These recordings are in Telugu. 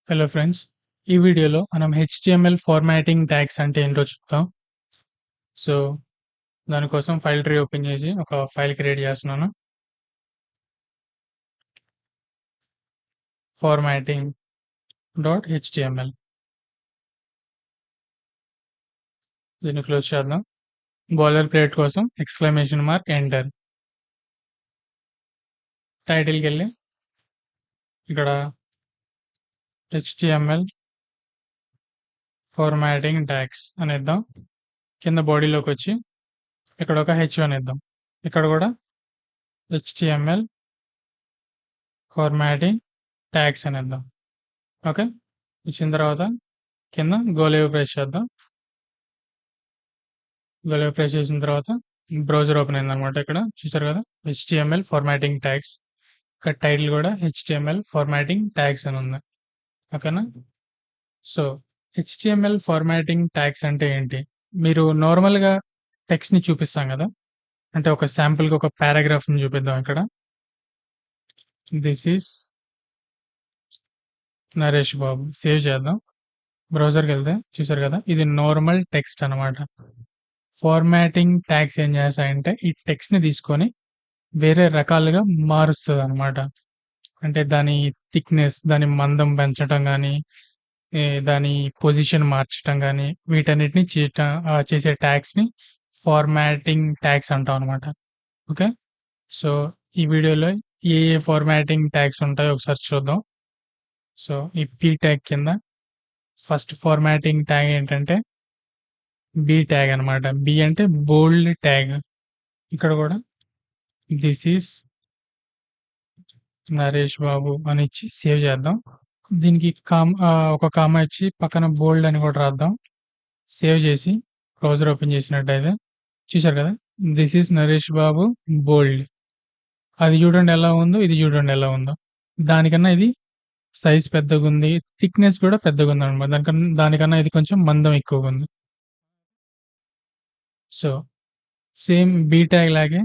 Hello friends. ఈ వీడియోలో మనం హెచ్టీఎంఎల్ ఫార్మాటింగ్ ట్యాగ్స్ అంటే ఏంటో చూద్దాం. సో, దానికోసం ఫైల్ ట్రీ ఓపెన్ చేసి ఒక ఫైల్ క్రియేట్ చేస్తున్నాను. Formatting dot HTML. దీన్ని క్లోజ్ చేద్దాం. బాయిలర్ ప్లేట్ కోసం ఎక్స్క్లమేషన్ మార్క్ ఎంటర్. టైటిల్కి వెళ్ళి ఇక్కడ హెచ్టీఎంఎల్ ఫార్మాటింగ్ ట్యాగ్స్ అనేద్దాం. కింద బాడీలోకి వచ్చి ఇక్కడ ఒక H1 ఇద్దాం. ఇక్కడ కూడా హెచ్టీఎంఎల్ ఫార్మాటింగ్ ట్యాగ్స్ అనేద్దాం. ఓకే, ఇచ్చిన తర్వాత కింద గోలేవ్ ప్రెస్ చేద్దాం. గోలేవ్ ప్రెస్ చేసిన తర్వాత బ్రౌజర్ ఓపెన్ అయిందనమాట. ఇక్కడ చూసారు కదా, హెచ్టీఎంఎల్ ఫార్మాటింగ్ ట్యాగ్స్. ఇక్కడ టైటిల్ కూడా హెచ్టీఎంఎల్ ఫార్మాటింగ్ ట్యాగ్స్ అని ఉంది. ఓకేనా. సో హెచ్టీఎంఎల్ ఫార్మాటింగ్ ట్యాగ్స్ అంటే ఏంటి? మీరు నార్మల్గా టెక్స్ట్ని చూపిస్తాం కదా, అంటే ఒక శాంపుల్కి ఒక పారాగ్రాఫ్ని చూపిద్దాం. ఇక్కడ this is Naresh Babu. Save చేద్దాం. బ్రౌజర్కి వెళ్తే చూసారు కదా, ఇది నార్మల్ టెక్స్ట్ అనమాట. ఫార్మాటింగ్ ట్యాగ్స్ ఏం చేస్తాయంటే ఈ టెక్స్ట్ని తీసుకొని వేరే రకాలుగా మారుస్తుంది అనమాట. అంటే దాని థిక్నెస్, దాని మందం పెంచడం కానీ, దాని పొజిషన్ మార్చడం కానీ, వీటన్నిటిని చేసే ట్యాగ్స్ని ఫార్మాటింగ్ ట్యాగ్స్ అంటాం అనమాట. ఓకే, సో ఈ వీడియోలో ఏ ఏ ఫార్మాటింగ్ ట్యాగ్స్ ఉంటాయో ఒకసారి చూద్దాం. సో ఈ పీ ట్యాగ్ కింద ఫస్ట్ ఫార్మాటింగ్ ట్యాగ్ ఏంటంటే బి ట్యాగ్ అనమాట. బి అంటే బోల్డ్ ట్యాగ్. ఇక్కడ కూడా దిస్ ఈస్ నరేష్ బాబు అని ఇచ్చి సేవ్ చేద్దాం. దీనికి ఒక కామా ఇచ్చి పక్కన బోల్డ్ అని కూడా రాద్దాం. సేవ్ చేసి బ్రౌజర్ ఓపెన్ చేసినట్టయితే చూసారు కదా, దిస్ ఈస్ నరేష్ బాబు బోల్డ్. అది చూడండి ఎలా ఉందో, ఇది చూడండి ఎలా ఉందో. దానికన్నా ఇది సైజ్ పెద్దగా ఉంది, థిక్నెస్ కూడా పెద్దగా ఉంది అనమాట. దానికన్నా ఇది కొంచెం మందం ఎక్కువగా ఉంది. సో సేమ్ బీ ట్యాగ్ లాగే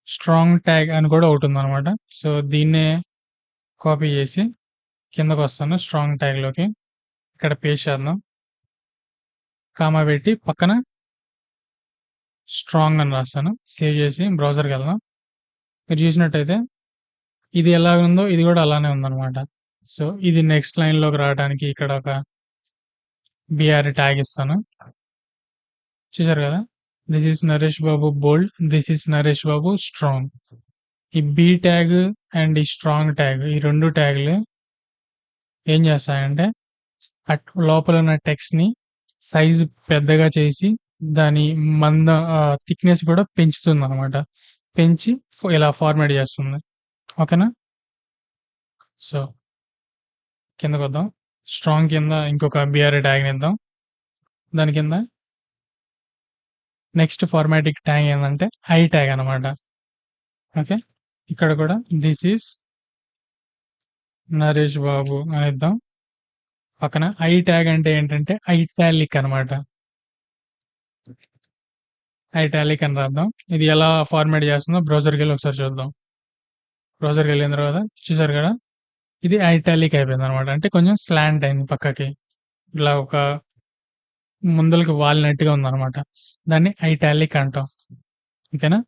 స్ట్రాంగ్ ట్యాగ్ అని కూడా ఒకటి ఉందన్నమాట. సో దీన్నే కాపీ చేసి కిందకు వస్తాను స్ట్రాంగ్ ట్యాగ్లోకి. ఇక్కడ పేస్ట్ చేద్దాం. కామా పెట్టి పక్కన స్ట్రాంగ్ అని రాస్తాను. సేవ్ చేసి బ్రౌజర్కి వెళ్దాం. మీరు చూసినట్టయితే ఇది ఎలా ఉందో ఇది కూడా అలానే ఉందన్నమాట. సో ఇది నెక్స్ట్ లైన్లోకి రావడానికి ఇక్కడ ఒక బిఆర్ ట్యాగ్ ఇస్తాను. చూసారు కదా, this is Naresh Babu bold, this is Naresh Babu strong. ఈ బి ట్యాగ్ అండ్ ఈ స్ట్రాంగ్ ట్యాగ్, ఈ రెండు ట్యాగ్లు ఏం చేస్తాయంటే లోపల ఉన్న టెక్స్ట్ని సైజు పెద్దగా చేసి దాని థిక్నెస్ కూడా పెంచుతుంది అనమాట. పెంచి ఇలా ఫార్మాట్ చేస్తుంది. ఓకేనా. సో కిందకు వద్దాం. స్ట్రాంగ్ కింద ఇంకొక బిఆర్ ట్యాగ్ ఇద్దాం. దాని కింద నెక్స్ట్ ఫార్మాటిక్ ట్యాగ్ ఏంటంటే ఐ ట్యాగ్ అనమాట. ఓకే, ఇక్కడ కూడా దిస్ ఈస్ నరేష్ బాబు అని ఇద్దాం. పక్కన ఐ ట్యాగ్ అంటే ఏంటంటే ఐటాలిక్ అనమాట. ఐటాలిక్ అని రాద్దాం. ఇది ఎలా ఫార్మాట్ చేస్తుందో బ్రౌజర్కి వెళ్ళి ఒకసారి చూద్దాం. బ్రౌజర్కి వెళ్ళిన తర్వాత చూసారు కదా, ఇది ఐటాలిక్ అయిపోయింది అనమాట. అంటే కొంచెం స్లాంట్ అయింది పక్కకి, ఇట్లా ఒక ముందలకి వాలినట్టుగా ఉందన్నమాట. దాన్ని ఐటాలిక్ అంటాం. ఓకేనా.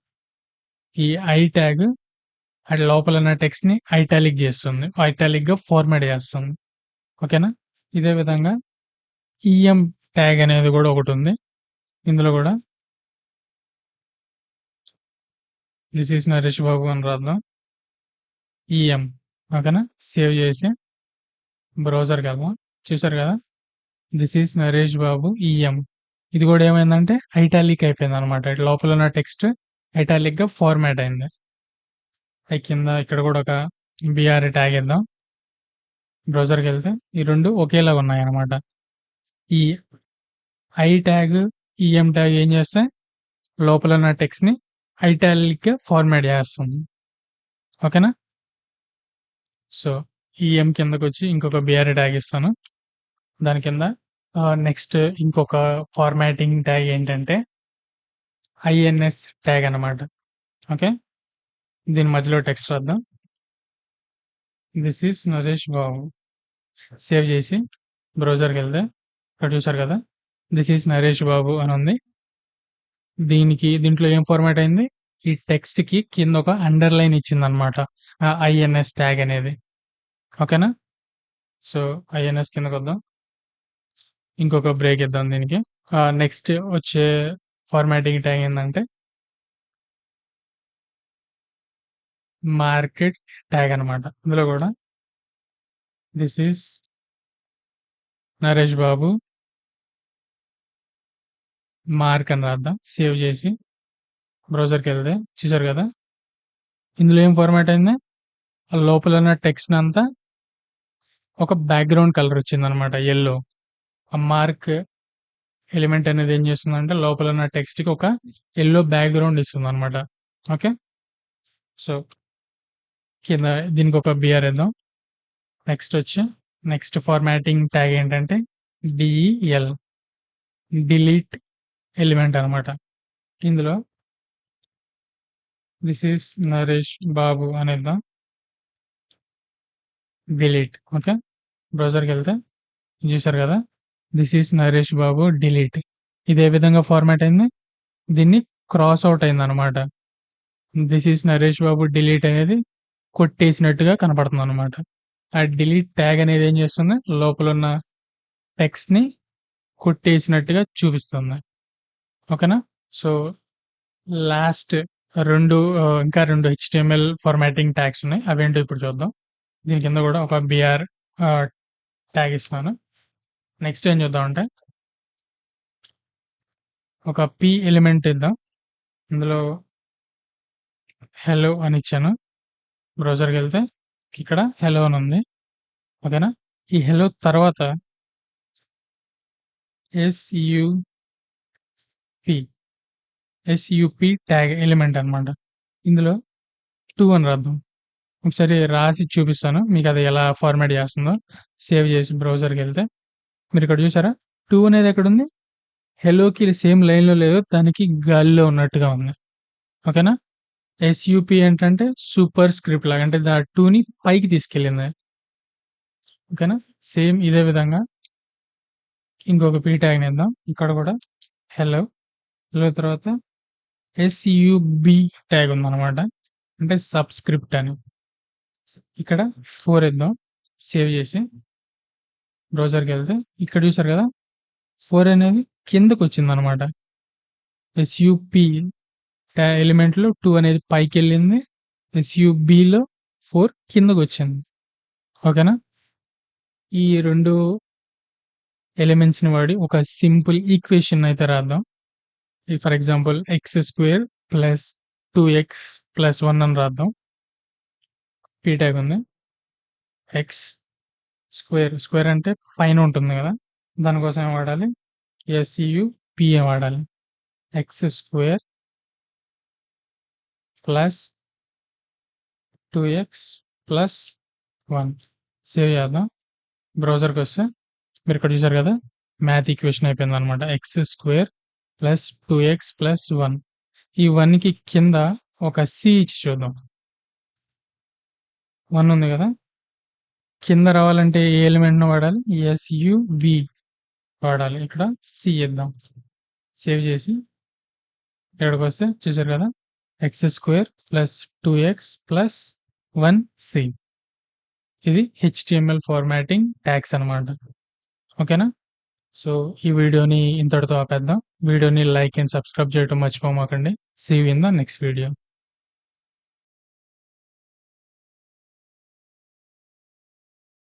ఈ ఐ ట్యాగ్ అటు లోపల ఉన్న టెక్స్ట్ ని ఐటాలిక్ చేస్తుంది, ఐటాలిక్ గా ఫార్మాట్ చేస్తుంది. ఓకేనా. ఇదే విధంగా ఈఎం ట్యాగ్ అనేది కూడా ఒకటి ఉంది. ఇందులో కూడా దిస్ ఈస్ నరేష్ బాబు అని రాద్దాం. ఈఎం. ఓకేనా. సేవ్ చేసి బ్రౌజర్కి వెళ్దాం. చూసారు కదా, this is Naresh Babu EM. ఇది కూడా ఏమైందంటే ఐటాలిక్ అయిపోయింది అనమాట. లోపల ఉన్న టెక్స్ట్ ఐటాలిక్ గా ఫార్మాట్ అయింది. కింద ఇక్కడ కూడా ఒక బిఆర్ ట్యాగ్ ఇద్దాం. బ్రౌజర్కి వెళ్తే ఈ రెండు ఒకేలాగా ఉన్నాయి అనమాట. ఈ ఐ ట్యాగ్ ఈఎం ట్యాగ్ ఏం చేస్తే లోపల ఉన్న టెక్స్ట్ ని ఐటాలిక్ గా ఫార్మాట్ చేస్తుంది. ఓకేనా. సో ఈఎం కిందకు వచ్చి ఇంకొక బిఆర్ ట్యాగ్ ఇస్తాను. దాని కింద నెక్స్ట్ ఇంకొక ఫార్మాటింగ్ ట్యాగ్ ఏంటంటే ఐఎన్ఎస్ ట్యాగ్ అనమాట. ఓకే, దీని మధ్యలో టెక్స్ట్ రాద్దాం. This is Naresh Babu. Save చేసి బ్రౌజర్కి వెళ్తే ఇక్కడ చూసారు కదా, దిస్ ఈస్ నరేష్ బాబు అని ఉంది. దీంట్లో ఏం ఫార్మాట్ అయింది, ఈ టెక్స్ట్ కి కింద ఒక అండర్లైన్ ఇచ్చింది అనమాట, ఐఎన్ఎస్ ట్యాగ్ అనేది. ఓకేనా, సో ఐఎన్ఎస్ కిందకి వద్దాం, ఇంకొక బ్రేక్ ఇద్దాం దీనికి. నెక్స్ట్ వచ్చే ఫార్మాటింగ్ ట్యాగ్ ఏంటంటే మార్కెట్ ట్యాగ్ అనమాట. ఇందులో కూడా this is Naresh Babu mark అని రాద్దాం. సేవ్ చేసి బ్రౌజర్కి వెళ్తే చూసారు కదా, ఇందులో ఏం ఫార్మాట్ అయింది, లోపల ఉన్న టెక్స్ట్ అంతా ఒక బ్యాక్గ్రౌండ్ కలర్ వచ్చింది అనమాట, ఎల్లో. ఆ మార్క్ ఎలిమెంట్ అనేది ఏం చేస్తుందంటే లోపల ఉన్న టెక్స్ట్ కి ఒక ఎల్లో బ్యాక్గ్రౌండ్ ఇస్తుంది అనమాట. ఓకే, సో కింద దీనికి ఒక బిఆర్ ఇద్దాం. నెక్స్ట్ ఫార్మాటింగ్ ట్యాగ్ ఏంటంటే డిఈఎల్, డిలీట్ ఎలిమెంట్ అనమాట. ఇందులో దిస్ ఈస్ నరేష్ బాబు అనేద్దాం, డిలీట్. ఓకే, బ్రౌజర్కి వెళ్తే చూసారు కదా, this is Naresh Babu delete. ఇదే విధంగా ఫార్మాట్ అయింది, దీన్ని క్రాస్ అవుట్ అయింది అనమాట. This is Naresh Babu delete అనేది కొట్టేసినట్టుగా కనపడుతుంది అనమాట. ఆ డిలీట్ ట్యాగ్ అనేది ఏం చేస్తుంది, లోపల ఉన్న టెక్స్ట్ ని కొట్టేసినట్టుగా చూపిస్తుంది. ఓకేనా, సో లాస్ట్ ఇంకా రెండు HTML ఫార్మాటింగ్ ట్యాగ్స్ ఉన్నాయి, అవేంటో ఇప్పుడు చూద్దాం. దీని కింద కూడా ఒక బిఆర్ ట్యాగ్ ఇస్తున్నాను. నెక్స్ట్ ఏం చూద్దాం అంటే ఒక పి ఎలిమెంట్ ఇద్దాం. ఇందులో హెలో అని ఇచ్చాను. బ్రౌజర్కి వెళ్తే ఇక్కడ హెలో అని ఉంది. ఓకేనా, ఈ హెలో తర్వాత ఎస్యుపి ట్యాగ్ ఎలిమెంట్ అనమాట. ఇందులో 2 అని రాద్దాం. ఒకసారి రాసి చూపిస్తాను మీకు అది ఎలా ఫార్మాట్ చేస్తుందో. సేవ్ చేసి బ్రౌజర్కి వెళ్తే మీరు ఇక్కడ చూసారా, 2 అనేది ఎక్కడుంది, హెలోకి సేమ్ లైన్లో లేదు, దానికి గాలిలో ఉన్నట్టుగా ఉంది. ఓకేనా, ఎస్యుపి ఏంటంటే సూపర్ స్క్రిప్ట్ లాగా, అంటే 2ని పైకి తీసుకెళ్ళింది. ఓకేనా, సేమ్ ఇదే విధంగా ఇంకొక పీ ట్యాగ్ ఇద్దాం. ఇక్కడ కూడా హెలో తర్వాత ఎస్యుబి ట్యాగ్ ఉందన్నమాట, అంటే సబ్స్క్రిప్ట్ అని. ఇక్కడ 4 ఇద్దాం. సేవ్ చేసి బ్రౌజర్కి వెళ్తే ఇక్కడ చూసారు కదా, 4 అనేది కిందకు వచ్చింది అనమాట. ఎస్యుపి ఎలిమెంట్లో 2 అనేది పైకి వెళ్ళింది, ఎస్యుబిలో 4 కిందకు వచ్చింది. ఓకేనా, ఈ రెండు ఎలిమెంట్స్ ని వాడి ఒక సింపుల్ ఈక్వేషన్ అయితే రాద్దాం. For example x² plus 2x plus 1 అని రాద్దాం. పీ ట్యాగ్ ఉంది, ఎక్స్ స్క్వేర్ అంటే పైన ఉంటుంది కదా, దానికోసం ఏం వాడాలి, ఎస్యుపిఏ వాడాలి. x² plus 2x plus 1. Save చేద్దాం. బ్రౌజర్కి వస్తే మీరు ఇక్కడ చూసారు కదా, మ్యాథ్ ఈక్వేషన్ అయిపోయింది అనమాట. x² plus 2x plus 1. ఈ 1కి కింద ఒక సి ఇచ్చి చూద్దాం. 1 ఉంది కదా, కింద రావాలంటే ఏ ఎలిమెంట్ను వాడాలి, ఎస్యుబి వాడాలి. ఇక్కడ సి ఇద్దాం. సేవ్ చేసి ఇక్కడికి వస్తే చూసారు కదా, x² plus 2x plus 1c. ఇది HTML ఫార్మాటింగ్ ట్యాగ్స్ అనమాట. ఓకేనా, సో ఈ వీడియోని ఇంతటితో ఆపేద్దాం. వీడియోని లైక్ అండ్ సబ్స్క్రైబ్ చేయడం మర్చిపోమాకండి. See you in the next video.